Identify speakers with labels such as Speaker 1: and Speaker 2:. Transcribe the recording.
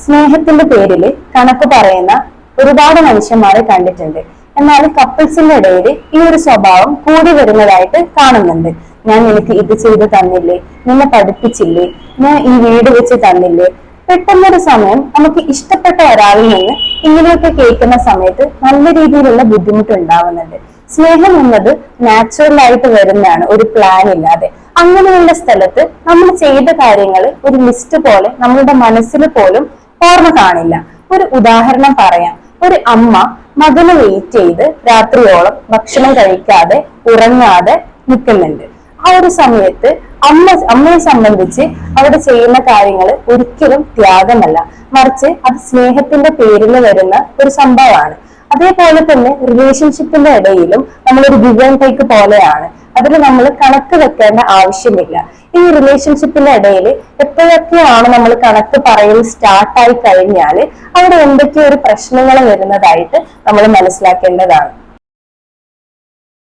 Speaker 1: സ്നേഹത്തിന്റെ പേരിൽ കണക്ക് പറയുന്ന ഒരുപാട് മനുഷ്യന്മാരെ കണ്ടിട്ടുണ്ട്. എന്നാൽ കപ്പിൾസിന്റെ ഇടയിൽ ഈ ഒരു സ്വഭാവം കൂടി വരുന്നതായിട്ട് കാണുന്നുണ്ട്. ഞാൻ നിനക്ക് ഇത് ചെയ്ത് തന്നില്ലേ, നിന്നെ പഠിപ്പിച്ചില്ലേ, ഞാൻ ഈ വീട് വെച്ച് തന്നില്ലേ. പെട്ടെന്നൊരു സമയം നമുക്ക് ഇഷ്ടപ്പെട്ട ഒരാളിൽ നിന്ന് ഇങ്ങനെയൊക്കെ കേൾക്കുന്ന സമയത്ത് നല്ല രീതിയിലുള്ള ബുദ്ധിമുട്ട് ഉണ്ടാവുന്നുണ്ട്. സ്നേഹം എന്നത് നാച്ചുറൽ ആയിട്ട് വരുന്നതാണ്, ഒരു പ്ലാൻ ഇല്ലാതെ. അങ്ങനെയുള്ള സ്ഥലത്ത് നമ്മൾ ചെയ്ത കാര്യങ്ങൾ ഒരു ലിസ്റ്റ് പോലെ നമ്മളുടെ മനസ്സിൽ പോലും ഓർമ്മ കാണില്ല. ഒരു ഉദാഹരണം പറയാം. ഒരു അമ്മ മകന് വെയിറ്റ് ചെയ്ത് രാത്രിയോളം ഭക്ഷണം കഴിക്കാതെ ഉറങ്ങാതെ നിൽക്കുന്നുണ്ട്. ആ ഒരു സമയത്ത് അമ്മയെ സംബന്ധിച്ച് അവിടെ ചെയ്യുന്ന കാര്യങ്ങൾ ഒരിക്കലും ത്യാഗമല്ല, മറിച്ച് അത് സ്നേഹത്തിന്റെ പേരിൽ വരുന്ന ഒരു സംഭവമാണ്. അതേപോലെ തന്നെ റിലേഷൻഷിപ്പിന്റെ ഇടയിലും നമ്മളൊരു ഗിവ് ആൻഡ് ടേക്ക് പോലെയാണ്. അതിൽ നമ്മൾ കണക്ക് വെക്കേണ്ട ആവശ്യമില്ല. ഈ റിലേഷൻഷിപ്പിന്റെ ഇടയിൽ എപ്പോഴൊക്കെയാണ് നമ്മൾ കണക്ക് പറയൽ സ്റ്റാർട്ടായി കഴിഞ്ഞാൽ അവിടെ എന്തൊക്കെയോ ഒരു പ്രശ്നങ്ങൾ വരുന്നതായിട്ട് നമ്മൾ മനസ്സിലാക്കേണ്ടതാണ്.